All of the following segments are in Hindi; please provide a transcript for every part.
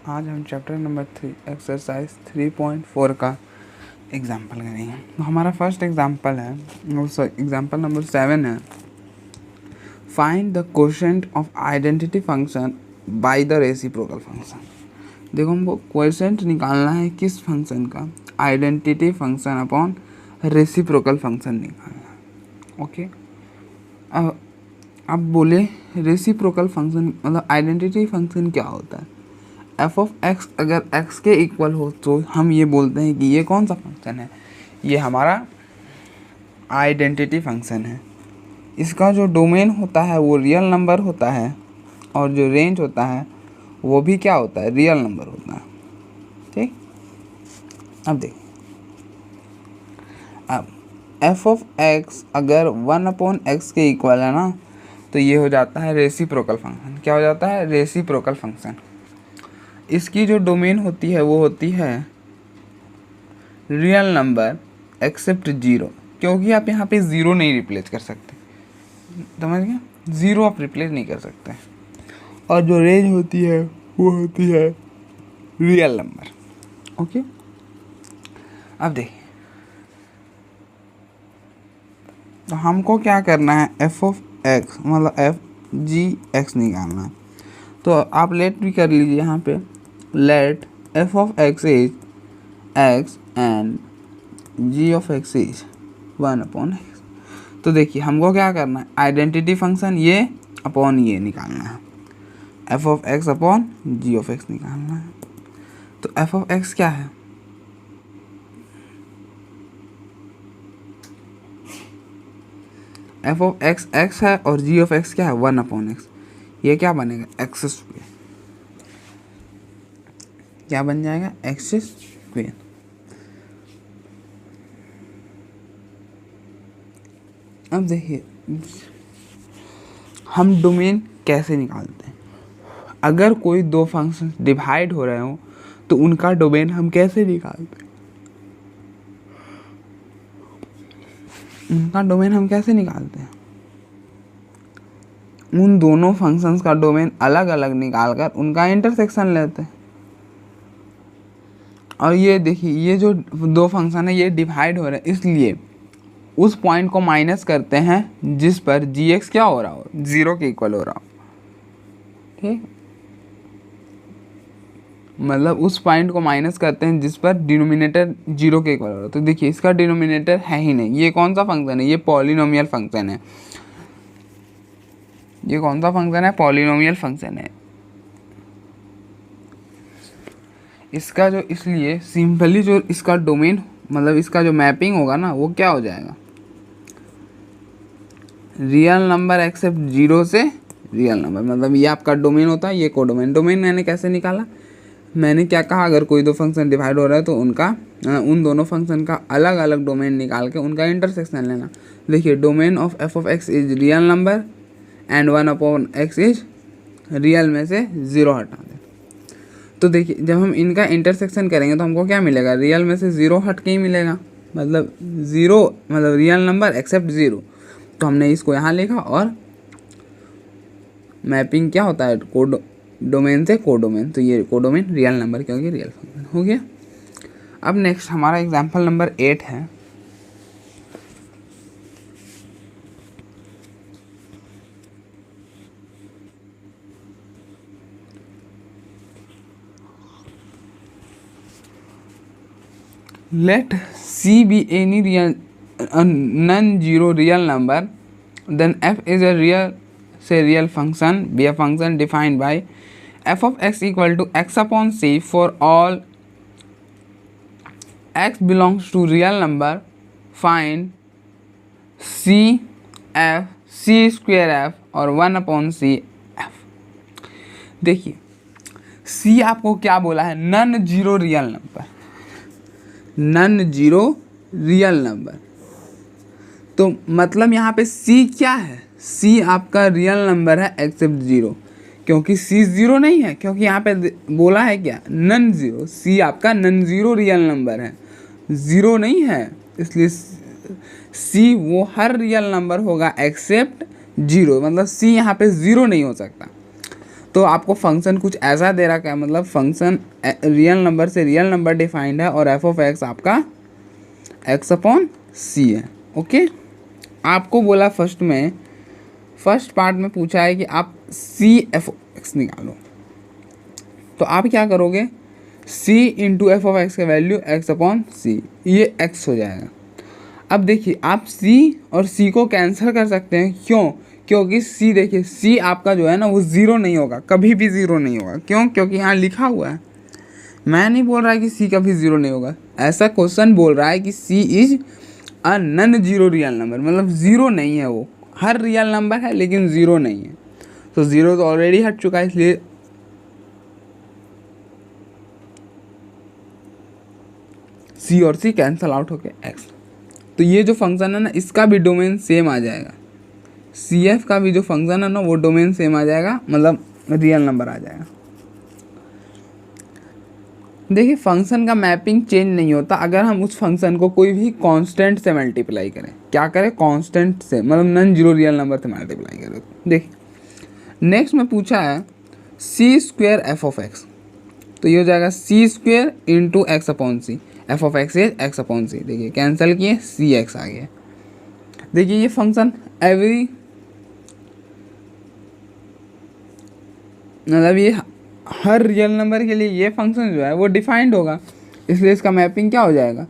आज हम चैप्टर नंबर 3 एक्सरसाइज 3.4 का एग्जाम्पल करेंगे। तो हमारा फर्स्ट एग्जाम्पल है, एग्जाम्पल नंबर 7 है, find the quotient of identity function by the reciprocal function. देखो हमको क्वोशंट निकालना है किस फंक्शन का, identity function upon reciprocal function निकालना है। ओके, अब बोले रेसिप्रोकल फंक्शन मतलब आइडेंटिटी फंक्शन क्या होता है। एफ ऑफ एक्स अगर एक्स के इक्वल हो तो हम ये बोलते हैं कि ये कौन सा फंक्शन है, ये हमारा आइडेंटिटी फंक्शन है। इसका जो डोमेन होता है वो रियल नंबर होता है और जो रेंज होता है वो भी क्या होता है, रियल नंबर होता है। ठीक, अब देखिए, अब एफ ऑफ एक्स अगर 1/x के इक्वल है ना, तो ये हो जाता है रेसिप्रोकल फंक्शन। क्या हो जाता है, रेसिप्रोकल फंक्शन। इसकी जो डोमेन होती है वो होती है रियल नंबर एक्सेप्ट जीरो, क्योंकि आप यहाँ पे ज़ीरो नहीं रिप्लेस कर सकते, समझ गए, ज़ीरो आप रिप्लेस नहीं कर सकते। और जो रेंज होती है वो होती है रियल नंबर। ओके, अब देखिए, तो हमको क्या करना है, एफ ऑफ एक्स मतलब एफ जी एक्स निकालना है। तो आप लेट भी कर लीजिए यहाँ पे, let F of X is X and G of X is 1/x। तो देखिए हमको क्या करना है, आइडेंटिटी फंक्शन ये अपॉन ये निकालना है, F of X upon G of X निकालना है। तो एफ ऑफ एक्स क्या है, एफ ऑफ एक्स एक्स है और जी ऑफ एक्स क्या है, 1/x। ये क्या बनेगा, एक्स स्क्वेयर। क्या बन जाएगा, एक्स स्क्वेयर। अब देखिए हम डोमेन कैसे निकालते हैं। अगर कोई दो फंक्शन डिवाइड हो रहे हो तो उनका डोमेन हम कैसे निकालते हैं, उनका डोमेन हम कैसे निकालते हैं, उन दोनों फंक्शंस का डोमेन अलग अलग निकालकर उनका इंटरसेक्शन लेते हैं। और ये देखिए, ये जो दो फंक्शन है ये डिवाइड हो रहे हैं, इसलिए उस पॉइंट को माइनस करते हैं जिस पर जी एक्स क्या हो रहा हो, ज़ीरो के इक्वल हो रहा हो। ठीक, मतलब उस पॉइंट को माइनस करते हैं जिस पर डिनोमिनेटर जीरो के इक्वल हो रहा हो। तो देखिए इसका डिनोमिनेटर है ही नहीं, ये कौन सा फंक्शन है, ये पॉलिनोमियल फंक्शन है। ये कौन सा फंक्शन है, पॉलिनोमियल फंक्शन है। इसका जो, इसलिए सिंपली जो इसका डोमेन मतलब इसका जो मैपिंग होगा ना वो क्या हो जाएगा, रियल नंबर एक्सेप्ट जीरो से रियल नंबर। मतलब ये आपका डोमेन होता है, ये कोडोमेन। डोमेन मैंने कैसे निकाला, मैंने क्या कहा, अगर कोई दो फंक्शन डिवाइड हो रहा है तो उनका उन दोनों फंक्शन का अलग अलग डोमेन निकाल के उनका इंटरसेक्शन लेना। देखिए domain of F of X is real number and 1/x is real में से ज़ीरो हटा दें। तो देखिए जब हम इनका इंटरसेक्शन करेंगे तो हमको क्या मिलेगा, रियल में से ज़ीरो हट के ही मिलेगा, मतलब ज़ीरो मतलब रियल नंबर एक्सेप्ट ज़ीरो। तो हमने इसको यहाँ लिखा और मैपिंग क्या होता है, कोड डोमेन से कोडोमेन। तो ये कोडोमेन रियल नंबर क्योंकि रियल फंक्शन हो गया। अब नेक्स्ट हमारा एग्जाम्पल नंबर 8 है, let C be any real non-zero real number, then f is a real function, be a function defined by f of x equal to x upon c for all x belongs to real number. Find c f c square f और 1/c f। देखिए c आपको क्या बोला है, non zero real number, non zero real number. तो मतलब यहाँ पे c क्या है, c आपका रियल नंबर है एक्सेप्ट ज़ीरो, क्योंकि c ज़ीरो नहीं है, क्योंकि यहाँ पे बोला है क्या, नन ज़ीरो। c आपका नन ज़ीरो रियल नंबर है, ज़ीरो नहीं है, इसलिए c वो हर रियल नंबर होगा एक्सेप्ट ज़ीरो। मतलब c यहाँ पे ज़ीरो नहीं हो सकता। तो आपको फंक्शन कुछ ऐसा दे रखा है, मतलब फंक्शन रियल नंबर से रियल नंबर डिफाइंड है और एफ ऑफ एक्स आपका एक्स अपॉन सी है। ओके, आपको बोला फर्स्ट पार्ट में पूछा है कि आप सी एफ एक्स निकालो, तो आप क्या करोगे, सी इंटू एफ ऑफ एक्स का वैल्यू एक्स अपॉन सी, ये एक्स हो जाएगा। अब देखिए आप सी और सी को कैंसिल कर सकते हैं, क्यों, क्योंकि सी देखिए सी आपका जो है ना वो ज़ीरो नहीं होगा, कभी भी ज़ीरो नहीं होगा। क्यों, क्योंकि यहाँ लिखा हुआ है, मैं नहीं बोल रहा कि सी कभी ज़ीरो नहीं होगा, ऐसा क्वेश्चन बोल रहा है कि C is a non zero real number, मतलब ज़ीरो नहीं है, वो हर रियल नंबर है लेकिन ज़ीरो नहीं है। तो ज़ीरो तो ऑलरेडी हट चुका है, इसलिए सी और सी कैंसल आउट होके एक्स। तो ये जो फंक्शन है ना इसका भी डोमेन सेम आ जाएगा, सी एफ का भी जो फंक्शन है ना वो डोमेन सेम आ जाएगा, मतलब रियल नंबर आ जाएगा। देखिए फंक्शन का मैपिंग चेंज नहीं होता अगर हम उस फंक्शन को कोई भी कांस्टेंट से मल्टीप्लाई करें। क्या करें, कांस्टेंट से, मतलब नॉन जीरो रियल नंबर से मल्टीप्लाई करें। देखिए नेक्स्ट में पूछा है C square F of X, तो ये हो जाएगा C square into X upon C, F of X is X upon C. देखिए कैंसिल किए, सी एक्स आ गया। देखिए ये फंक्शन एवरी, मतलब ये हर रियल नंबर के लिए ये फंक्शन जो है वो डिफाइंड होगा, इसलिए इसका मैपिंग क्या हो जाएगा,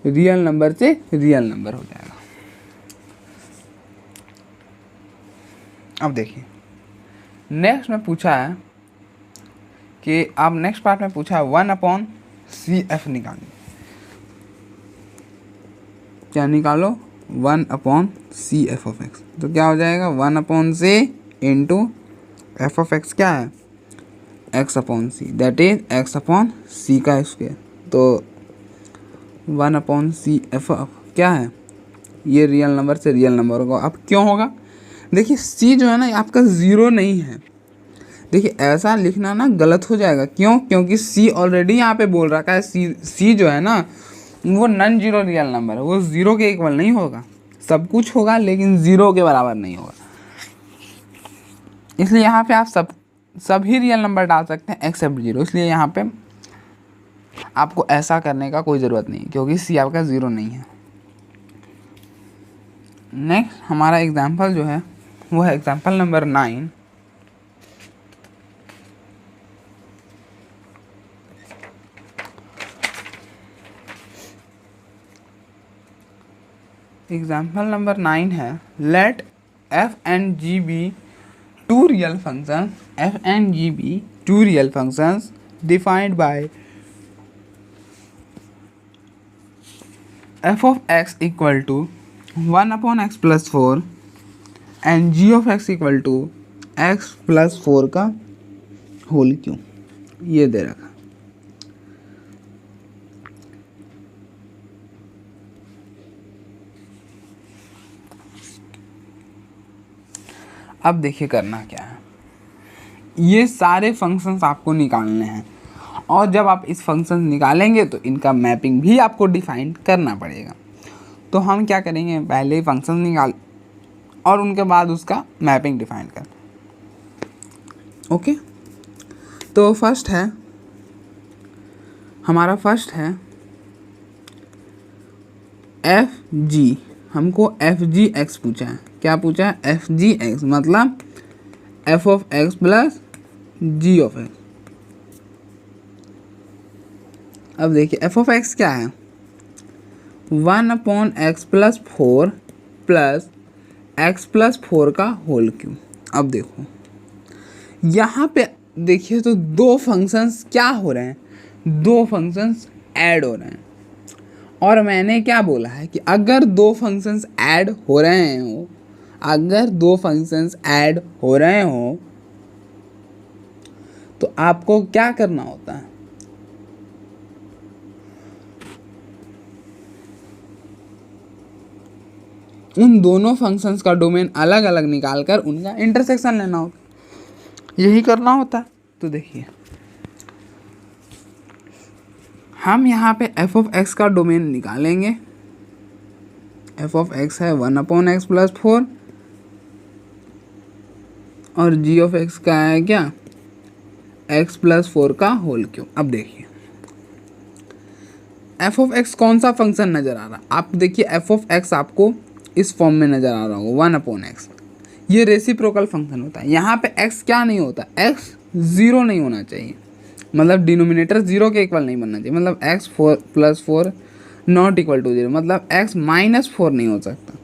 रियल नंबर से रियल नंबर हो जाएगा। अब देखिए नेक्स्ट में पूछा है कि अब नेक्स्ट पार्ट में पूछा है 1 अपॉन सी एफ निकालिए। क्या निकालो, 1 upon C F of X, तो क्या हो जाएगा 1 upon C into F of X क्या है X upon C, that is X upon C का स्क्वायर। तो 1 अपॉन सी एफ क्या है, ये रियल नंबर से रियल नंबर होगा। अब क्यों होगा, देखिए सी जो है ना आपका ज़ीरो नहीं है। देखिए ऐसा लिखना ना गलत हो जाएगा, क्यों, क्योंकि सी ऑलरेडी यहाँ पे बोल रखा है सी जो है ना वो नॉन जीरो रियल नंबर है, वो ज़ीरो के इक्वल नहीं होगा, सब कुछ होगा लेकिन ज़ीरो के बराबर नहीं होगा। इसलिए यहाँ पे आप सभी रियल नंबर डाल सकते हैं एक्सेप्ट जीरो, इसलिए यहाँ पे आपको ऐसा करने का कोई ज़रूरत नहीं क्योंकि सी आपका ज़ीरो नहीं है। नेक्स्ट हमारा एग्जाम्पल जो है वो है एग्जाम्पल नंबर 9। एग्जाम्पल नंबर 9 है let F and G be two real functions, F and G be two real functions defined by F of X equal to 1 upon X plus 4 and G of X equal to X plus 4 का होल क्यूब, ये दे रखा। अब देखिए करना क्या है, ये सारे फंक्शंस आपको निकालने हैं और जब आप इस फंक्शन निकालेंगे तो इनका मैपिंग भी आपको डिफाइन करना पड़ेगा। तो हम क्या करेंगे, पहले ही फंक्शन निकाल और उनके बाद उसका मैपिंग डिफाइन कर। ओके, तो फर्स्ट है हमारा एफ जी, हमको एफ जी एक्स पूछा है। क्या पूछा है, एफ जी एक्स मतलब F of X plus G of X. अब देखिए एफ ऑफ एक्स क्या है, 1 upon X plus 4 plus X plus 4 का होल क्यूब। अब देखो यहाँ पे देखिए तो दो फंक्शंस क्या हो रहे हैं, दो फंक्शंस ऐड हो रहे हैं। और मैंने क्या बोला है कि अगर दो फंक्शंस ऐड हो रहे हो, अगर दो फंक्शंस ऐड हो रहे हो तो आपको क्या करना होता है, उन दोनों फंक्शंस का डोमेन अलग अलग निकाल कर उनका इंटरसेक्शन लेना होता है, यही करना होता है। तो देखिए हम यहाँ पे एफ ऑफ एक्स का डोमेन निकालेंगे। एफ ऑफ एक्स है 1 अपॉन एक्स प्लस 4 और जी ऑफ एक्स का है क्या एक्स प्लस 4 का होल क्यूब। अब देखिए एफ ऑफ एक्स कौन सा फंक्शन नज़र आ रहा है, आप देखिए एफ ऑफ एक्स आपको इस फॉर्म में नज़र आ रहा होगा 1/x। ये रेसिप्रोकल फंक्शन होता है। यहाँ पे x क्या नहीं होता, x 0 नहीं होना चाहिए, मतलब डिनोमिनेटर 0 के इक्वल नहीं बनना चाहिए, मतलब x 4 + 4 नॉट इक्वल टू 0, मतलब x -4 नहीं हो सकता।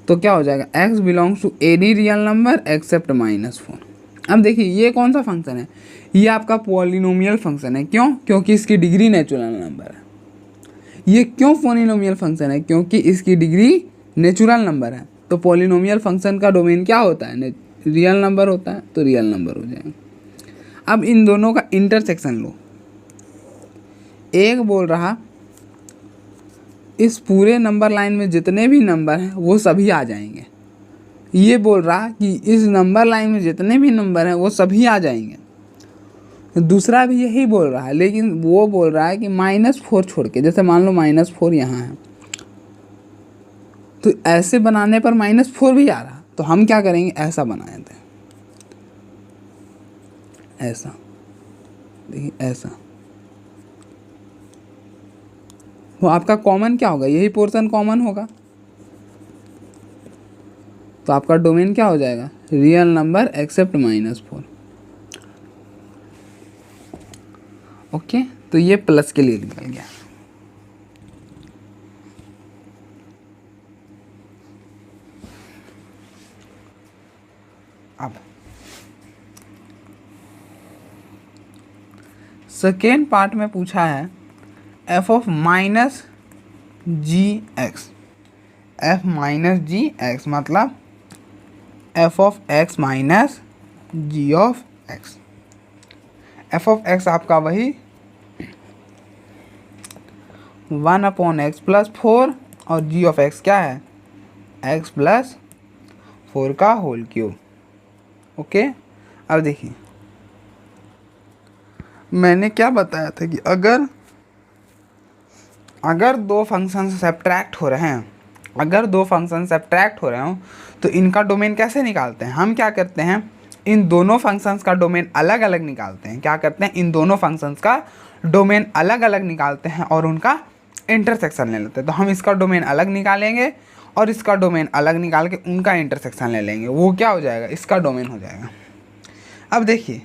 तो क्या हो जाएगा, x belongs to any real number except -4। अब देखिए ये कौन सा फंक्शन है, ये आपका पॉलिनोमियल फंक्शन है। क्यों? क्योंकि इसकी डिग्री नेचुरल नंबर है। ये क्यों पॉलिनोमियल फंक्शन है? क्योंकि इसकी डिग्री नेचुरल नंबर है। तो पॉलिनोमियल फंक्शन का डोमेन क्या होता है, रियल नंबर होता है, तो रियल नंबर हो जाएगा। अब इन दोनों का इंटरसेक्शन लो। एक बोल रहा इस पूरे नंबर लाइन में जितने भी नंबर हैं वो सभी आ जाएंगे, ये बोल रहा कि इस नंबर लाइन में जितने भी नंबर हैं वो सभी आ जाएंगे। दूसरा भी यही बोल रहा है, लेकिन वो बोल रहा है कि -4 छोड़ के, जैसे मान लो -4 यहाँ है, तो ऐसे बनाने पर -4 भी आ रहा, तो हम क्या करेंगे, ऐसा बनाए थे, ऐसा देखिए ऐसा। तो आपका कॉमन क्या होगा, यही पोर्शन कॉमन होगा, तो आपका डोमेन क्या हो जाएगा, रियल नंबर एक्सेप्ट -4। ओके, तो ये प्लस के लिए निकल गया। अब सेकेंड पार्ट में पूछा है f of -gx, f -gx मतलब f of x minus g of x। f of x आपका वही 1/x + 4 और g ऑफ x क्या है, x + 4 का होल क्यूब। ओके, अब देखिए मैंने क्या बताया था कि अगर दो फंक्शन सब्ट्रैक्ट हो रहे हैं, अगर दो फंक्शन सब्ट्रैक्ट हो रहे हो तो इनका डोमेन कैसे निकालते हैं, हम क्या करते हैं, इन दोनों फंक्शंस का डोमेन अलग अलग निकालते हैं। क्या करते हैं, इन दोनों फंक्शंस का डोमेन अलग अलग निकालते हैं और उनका इंटरसेक्शन ले लेते हैं। तो हम इसका डोमेन अलग निकालेंगे और इसका डोमेन अलग निकाल के उनका इंटरसेक्शन ले लेंगे, वो क्या हो जाएगा, इसका डोमेन हो जाएगा। अब देखिए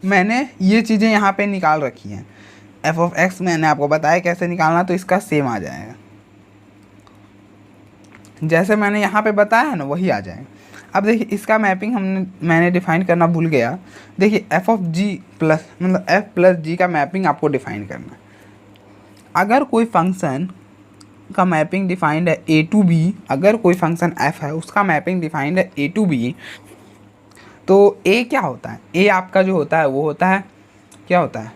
मैंने ये चीज़ें यहाँ पे निकाल रखी हैं, f ऑफ x मैंने आपको बताया कैसे निकालना, तो इसका सेम आ जाएगा, जैसे मैंने यहाँ पे बताया है ना वही आ जाएगा। अब देखिए इसका मैपिंग मैंने डिफाइन करना भूल गया। देखिए f ऑफ g प्लस मतलब f + g का मैपिंग आपको डिफाइन करना है। अगर कोई फंक्शन का मैपिंग डिफाइंड है a to b, अगर कोई फंक्शन f है उसका मैपिंग डिफाइंड है a to b, तो a क्या होता है, a आपका जो होता है वो होता है क्या होता है,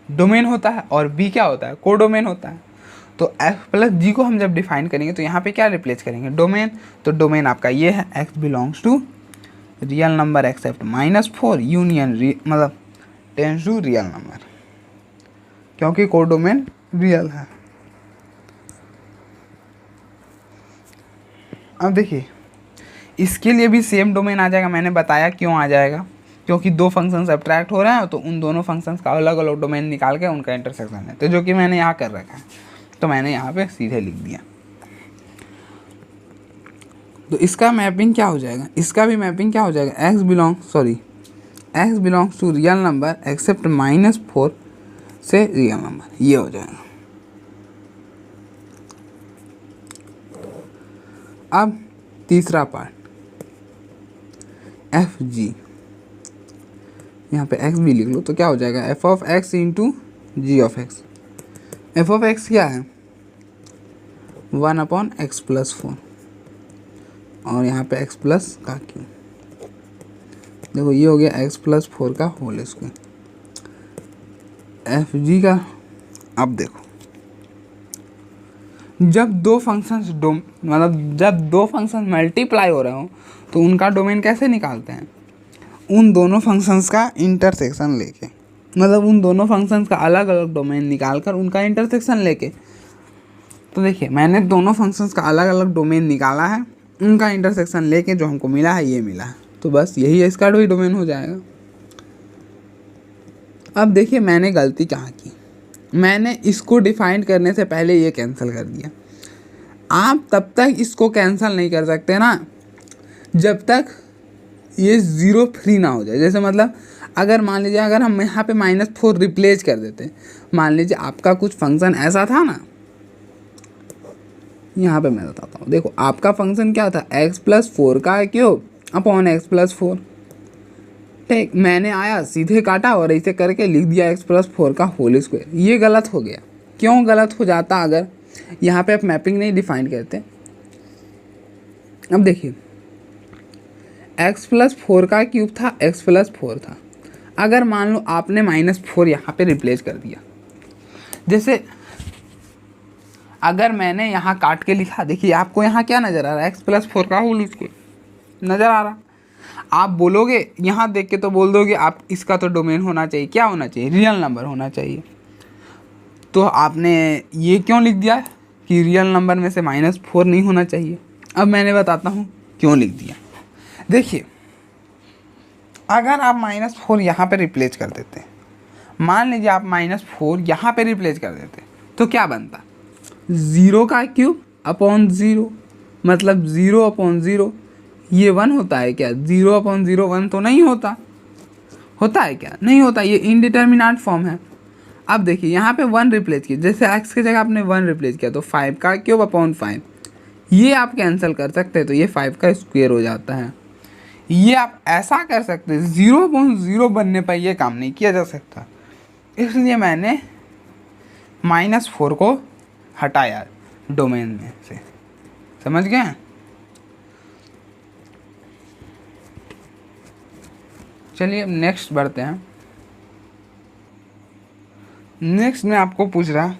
डोमेन होता है, और b क्या होता है, कोडोमेन होता है। तो f + g को हम जब डिफाइन करेंगे तो यहाँ पे क्या रिप्लेस करेंगे, डोमेन। तो डोमेन आपका ये है, x belongs to real number except -4 union मतलब टेंस टू रियल नंबर, क्योंकि कोडोमेन रियल है। अब देखिए इसके लिए भी सेम डोमेन आ जाएगा, मैंने बताया क्यों आ जाएगा, क्योंकि दो फंक्शन सब्ट्रैक्ट हो रहे हैं तो उन दोनों फंक्शंस का अलग अलग डोमेन निकाल के उनका इंटरसेक्शन है, तो जो कि मैंने यहाँ कर रखा है, तो मैंने यहाँ पे सीधे लिख दिया। तो इसका मैपिंग क्या हो जाएगा, इसका भी मैपिंग क्या हो जाएगा, x belongs to real number except -4 से रियल नंबर, ये हो जाएगा। अब तीसरा पार्ट एफ जी, यहाँ पे x भी लिख लो, तो क्या हो जाएगा, f of x into G of x। f of x क्या है, 1/x + 4 और यहाँ पे x प्लस का क्यों, देखो ये हो गया x + 4 का होल स्क्वायर एफ जी का। अब देखो जब दो फंक्शंस मतलब जब दो फंक्शन मल्टीप्लाई हो रहे हो तो उनका डोमेन कैसे निकालते हैं, उन दोनों फंक्शंस का इंटरसेक्शन लेके, मतलब उन दोनों फंक्शंस का अलग अलग डोमेन निकाल कर उनका इंटरसेक्शन लेके। तो देखिए मैंने दोनों फंक्शंस का अलग अलग डोमेन निकाला है, उनका इंटरसेक्शन लेके जो हमको मिला है ये मिला है, तो बस यही इसका भी डोमेन हो जाएगा। अब देखिए मैंने गलती कहाँ की, मैंने इसको डिफाइन करने से पहले ये कैंसिल कर दिया। आप तब तक इसको कैंसिल नहीं कर सकते ना जब तक ये ज़ीरो फ्री ना हो जाए। जैसे मतलब अगर मान लीजिए अगर हम यहाँ पे -4 रिप्लेस कर देते, मान लीजिए आपका कुछ फंक्शन ऐसा था ना, यहाँ पे मैं बताता हूँ। देखो आपका फंक्शन क्या था, x+4 का क्यूब अपॉन x+4। ठीक, मैंने आया सीधे काटा और ऐसे करके लिख दिया x+4 का होल स्क्वायर। ये गलत हो गया। क्यों गलत हो जाता, अगर यहाँ पे आप मैपिंग नहीं डिफाइन करते। अब देखिए x+4 का क्यूब था, x+4 था। अगर मान लो आपने -4 यहाँ पे रिप्लेस कर दिया, जैसे अगर मैंने यहाँ काट के लिखा, देखिए आपको यहाँ क्या नज़र आ रहा है, x+4 का होल स्क्वायर नज़र आ रहा। आप बोलोगे यहाँ देख के तो बोल दोगे आप इसका तो डोमेन होना चाहिए, क्या होना चाहिए, रियल नंबर होना चाहिए। तो आपने ये क्यों लिख दिया कि रियल नंबर में से -4 नहीं होना चाहिए। अब मैंने बताता हूँ क्यों लिख दिया। देखिए अगर आप -4 यहाँ पे रिप्लेस कर देते, मान लीजिए आप -4 यहाँ पे रिप्लेस कर देते, तो क्या बनता, 0 का क्यूब अपॉन 0, मतलब 0/0। ये 1 होता है क्या, 0/0 1 तो नहीं होता, होता है क्या, नहीं होता, ये इनडिटर्मिनेट फॉर्म है। अब देखिए यहाँ पे 1 रिप्लेस किया, जैसे x की जगह आपने 1 रिप्लेस किया तो 5 का क्यूब अपॉन 5, ये आप कैंसिल कर सकते हैं, तो ये 5 का स्क्वायर हो जाता है। ये आप ऐसा कर सकते हैं, 0/0 बनने पर यह काम नहीं किया जा सकता, इसलिए मैंने -4 को हटाया डोमेन में से। समझ गए। चलिए अब नेक्स्ट बढ़ते हैं। नेक्स्ट में आपको पूछ रहा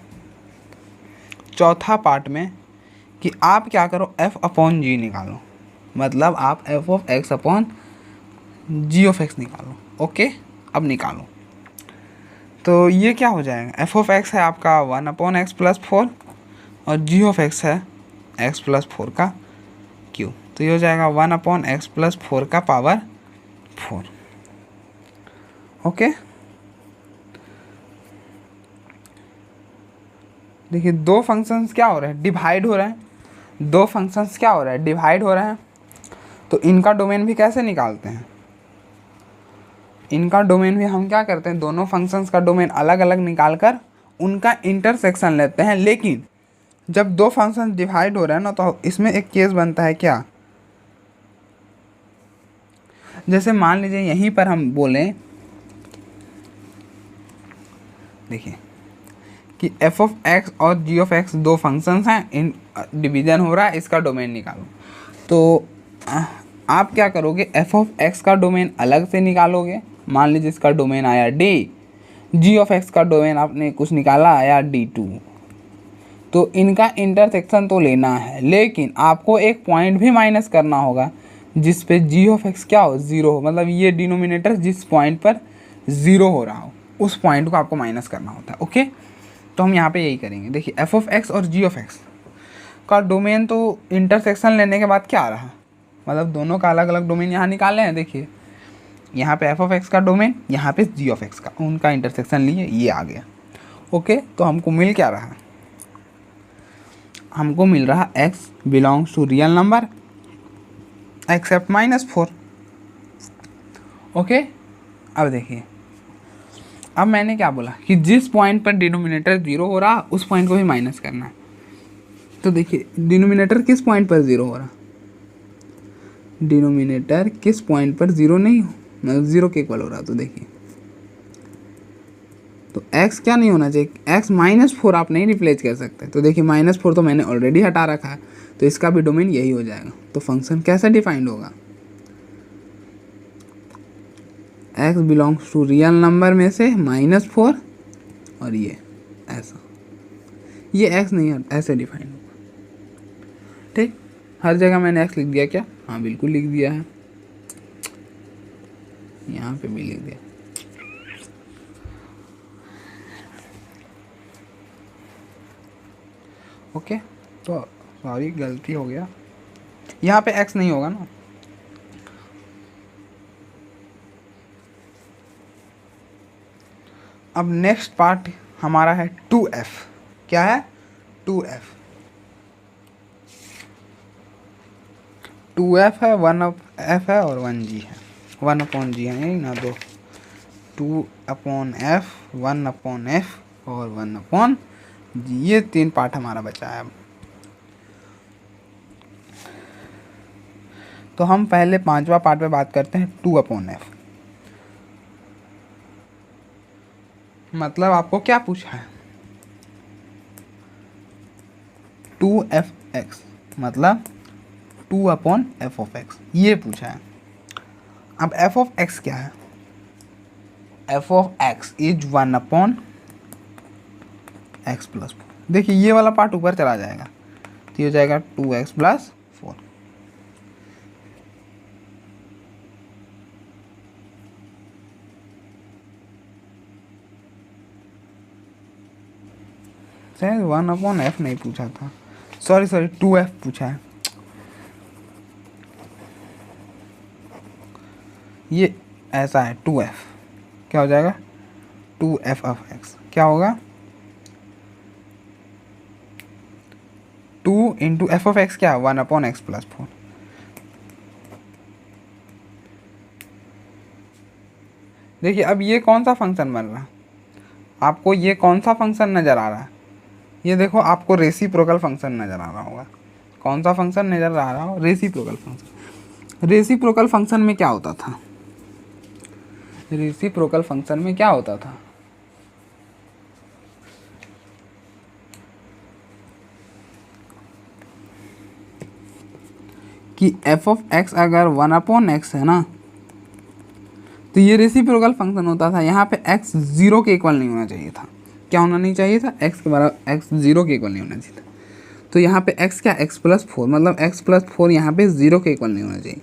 चौथा पार्ट में कि आप क्या करो, f/g निकालो, मतलब आप f(x)/g(x) निकालो। ओके, अब निकालो तो ये क्या हो जाएगा, f(x) है आपका 1/x+4 और g(x) है x+4 का क्यूब, तो ये हो जाएगा 1/x+4 का पावर 4। ओके, देखिए दो फंक्शंस क्या हो रहे हैं, डिवाइड हो रहे हैं। दो फंक्शंस क्या हो रहा है, डिवाइड हो रहे हैं। तो इनका डोमेन भी कैसे निकालते हैं, इनका डोमेन भी हम क्या करते हैं, दोनों फंक्शंस का डोमेन अलग अलग निकाल कर उनका इंटरसेक्शन लेते हैं। लेकिन जब दो फंक्शंस डिवाइड हो रहे हैं ना, तो इसमें एक केस बनता है क्या, जैसे मान लीजिए यहीं पर हम बोलें, देखिए कि f(x) और g(x) दो फंक्शंस हैं, इन डिवीजन हो रहा है, इसका डोमेन निकालो। तो आप क्या करोगे, f(x) का डोमेन अलग से निकालोगे, मान लीजिए इसका डोमेन आया d, g(x) का डोमेन आपने कुछ निकाला आया d2। तो इनका इंटरसेक्शन तो लेना है, लेकिन आपको एक पॉइंट भी माइनस करना होगा जिस पे g(x) क्या हो, 0 हो, मतलब ये डिनोमिनेटर जिस पॉइंट पर 0 हो रहा हो उस पॉइंट को आपको माइनस करना होता है। ओके, तो हम यहाँ पे यही करेंगे। देखिए f(x) और g(x) का डोमेन तो इंटरसेक्शन लेने के बाद क्या आ रहा, मतलब दोनों का अलग अलग डोमेन यहाँ निकाले हैं। देखिए यहाँ पे f(x) का डोमेन, यहाँ पे g(x) का, उनका इंटरसेक्शन लिए ये आ गया। ओके, तो हमको मिल क्या रहा, हमको मिल रहा x belongs to real number except -4। Okay, अब देखिए, अब मैंने क्या बोला कि जिस पॉइंट पर डिनोमिनेटर 0 हो रहा उस पॉइंट को भी माइनस करना है। तो देखिए डिनोमिनेटर किस पॉइंट पर 0 हो रहा, डिनोमिनेटर किस पॉइंट पर 0 नहीं हो, मतलब 0 के इक्वल हो रहा। तो देखिए तो x क्या नहीं होना चाहिए, x -4 आप नहीं रिप्लेस कर सकते। तो देखिए -4 तो मैंने ऑलरेडी हटा रखा है, तो इसका भी डोमेन यही हो जाएगा। तो फंक्शन कैसे डिफाइंड होगा, x belongs to real number में से -4 और ये ऐसा, ये x नहीं है, ऐसे डिफाइन होगा। ठीक, हर जगह मैंने x लिख दिया क्या, हाँ बिल्कुल लिख दिया है, यहाँ पे भी लिख दिया। ओके, तो सॉरी गलती हो गया, यहाँ पे x नहीं होगा ना, अब नेक्स्ट पार्ट हमारा है 2f। क्या है? 2f। 2f है, 1f है और 1g है। 1/g है, यही ना दो। 2/f, 1/f और 1/g, ये 3 पार्ट हमारा बचा है। तो हम पहले 5वां पार्ट पे बात करते हैं 2/f। मतलब आपको क्या पूछा है? 2f(x) मतलब 2/f(x), ये पूछा है। अब f(x) क्या है? f(x) is 1/x+4। देखिए ये वाला पार्ट ऊपर चला जाएगा तो ये हो जाएगा 2x+4। शायद 1/f नहीं पूछा था, सॉरी 2f पूछा है। ये ऐसा है 2f, क्या हो जाएगा? 2f(x) क्या होगा? 2 × f(x) क्या है? 1/x+4। देखिए अब ये कौन सा फंक्शन बन रहा है? आपको ये कौन सा फंक्शन नज़र आ रहा है? ये देखो, आपको रेसिप्रोकल फंक्शन नज़र आ रहा होगा। कौन सा फंक्शन नज़र आ रहा हो? Reciprocal function. रेसिप्रोकल फंक्शन में क्या होता था? रेसिप्रोकल फंक्शन में क्या होता था? कि f(x) अगर 1/x है ना, तो ये रेसिप्रोकल फंक्शन होता था। यहाँ पे x 0 के इक्वल नहीं होना चाहिए था। क्या होना नहीं चाहिए था? x के बराबर, x 0 के इक्वल नहीं होना चाहिए था। तो यहाँ पे x क्या? x+4, मतलब x+4 यहाँ पे 0 के इक्वल नहीं होना चाहिए,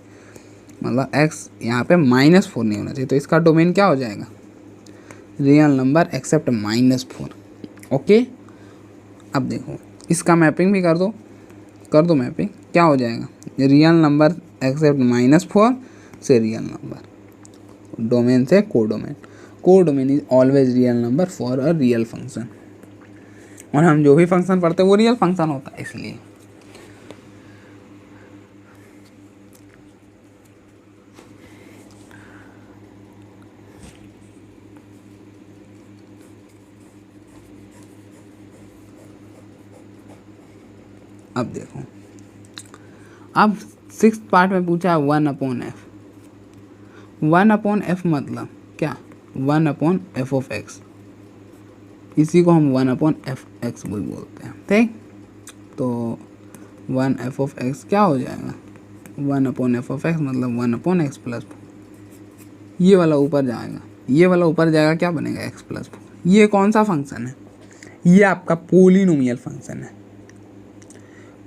मतलब x यहाँ पे -4 नहीं होना चाहिए। तो इसका डोमेन क्या हो जाएगा? Real number except -4। ओके, अब देखो इसका मैपिंग भी कर दो मैपिंग। क्या हो जाएगा? रियल नंबर एक्सेप्ट -4 से रियल नंबर, डोमेन से codomain. Codomain is always real number for a real function. और हम जो भी फंक्शन पढ़ते हैं वो रियल फंक्शन होता है, इसलिए। अब देखो, अब 6th पार्ट में पूछा है 1/f। 1/f मतलब क्या? 1/f(x), इसी को हम 1/f(x) भी बोलते हैं, ठीक। तो 1f(x) क्या हो जाएगा? 1/f(x) मतलब 1/x+4। ये वाला ऊपर जाएगा, ये वाला ऊपर जाएगा, क्या बनेगा? x+4। ये कौन सा फंक्शन है? ये आपका पोलिनोमियल फंक्शन है।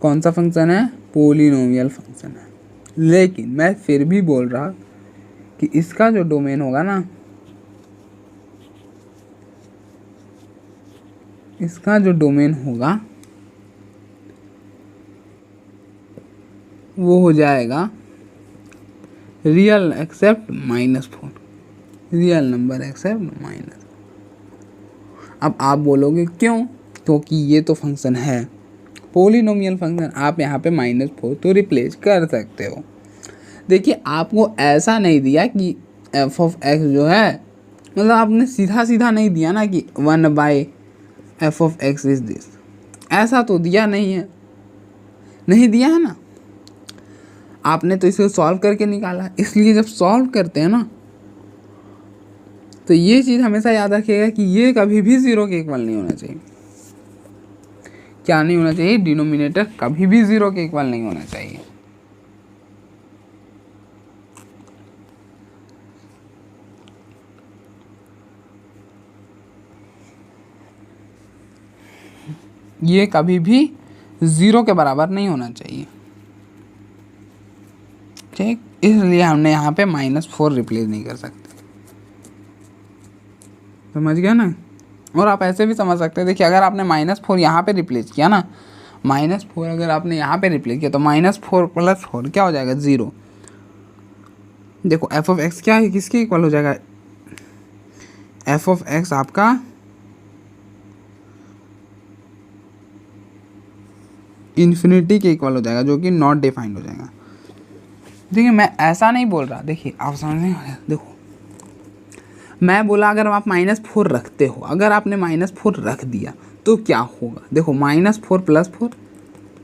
कौन सा फंक्शन है? पोलिनोमियल फंक्शन है। लेकिन मैं फिर भी बोल रहा कि इसका जो डोमेन होगा ना, इसका जो डोमेन होगा वो हो जाएगा real except -4, real number except -4। अब आप बोलोगे क्यों? क्योंकि ये तो फंक्शन है पोलिनोमियल फंक्शन, आप यहाँ पे -4 तो रिप्लेस कर सकते हो। देखिए आपको ऐसा नहीं दिया कि f(x) जो है, मतलब आपने सीधा सीधा नहीं दिया ना कि 1/f(x) इज दिस, ऐसा तो दिया नहीं है, नहीं दिया है ना। आपने तो इसे सॉल्व करके निकाला। इसलिए जब सॉल्व करते हैं ना, तो ये चीज़ हमेशा याद रखिएगा कि ये कभी भी 0 के इक्वल नहीं होना चाहिए। क्या नहीं होना चाहिए? डिनोमिनेटर कभी भी 0 के इक्वल नहीं होना चाहिए। ये कभी भी 0 के बराबर नहीं होना चाहिए, ठीक। इसलिए हमने यहाँ पे -4 रिप्लेस नहीं कर सकते, समझ गया ना। और आप ऐसे भी समझ सकते हैं, देखिए अगर आपने -4 यहाँ पे रिप्लेस किया ना, -4 अगर आपने यहाँ पे रिप्लेस किया तो -4 + 4 क्या हो जाएगा? 0। देखो f(x) क्या है? किसके इक्वल हो जाएगा? एफ ऑफ एक्स आपका इन्फिनिटी के इक्वल हो जाएगा, जो कि नॉट डिफाइंड हो जाएगा। देखिए मैं ऐसा नहीं बोल रहा, देखिए आप समझ नहीं, देखो मैं बोला अगर आप -4 रखते हो, अगर आपने -4 रख दिया तो क्या होगा। देखो -4 + 4,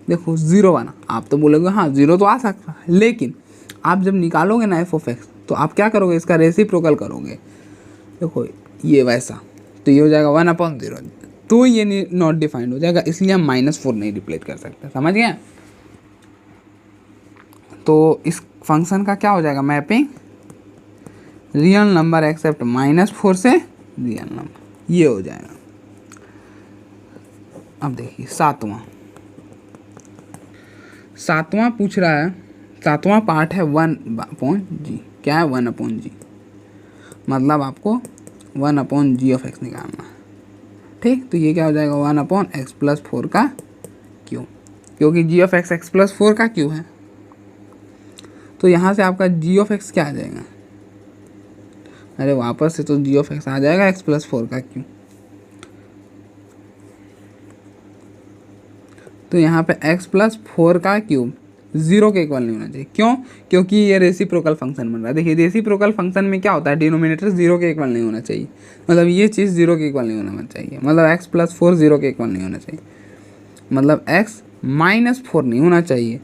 देखो 0 बना। आप तो बोलोगे हाँ 0 तो आ सकता है, लेकिन आप जब निकालोगे ना एफ ऑफ एक्स तो आप क्या करोगे, इसका रेसिप्रोकल करोगे। देखो ये वैसा, तो ये हो जाएगा 1/0, तो ये नॉट डिफाइंड हो जाएगा, इसलिए हम -4 नहीं रिप्लेस कर सकते। समझ गए। तो इस फंक्शन का क्या हो जाएगा, मैपिंग रियल नंबर एक्सेप्ट -4 से रियल नंबर, ये हो जाएगा। अब देखिए सातवां पूछ रहा है, सातवां पार्ट है 1/g। क्या है 1/g, मतलब आपको 1/g ऑफ एक्स निकालना है। ठीक, तो ये क्या हो जाएगा 1/x + 4 का क्यू, क्योंकि g ऑफ x + 4 का क्यू है। तो यहाँ से आपका g ऑफ x क्या आ जाएगा, अरे वापस से तो g ऑफ x आ जाएगा x + 4 का क्यू। तो यहाँ पे x + 4 का क्यूब 0 के इक्वल नहीं होना चाहिए। क्यों, क्योंकि ये रेसिप्रोकल फंक्शन बन रहा है। देखिए रेसिप्रोकल फंक्शन में क्या होता है, डिनोमिनेटर 0 के इक्वल नहीं होना चाहिए, मतलब ये चीज़ 0 के इक्वल नहीं होना चाहिए, मतलब x + 4 0 के इक्वल नहीं होना चाहिए, मतलब x - 4 नहीं होना चाहिए।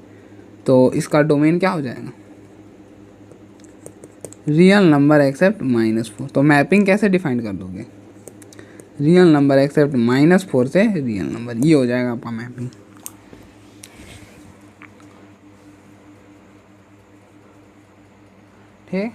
तो इसका डोमेन क्या हो जाएगा, रियल नंबर एक्सेप्ट -4। तो मैपिंग कैसे डिफाइन कर दोगे, रियल नंबर एक्सेप्ट -4 से रियल नंबर, ये हो जाएगा आपका मैपिंग। ठीक।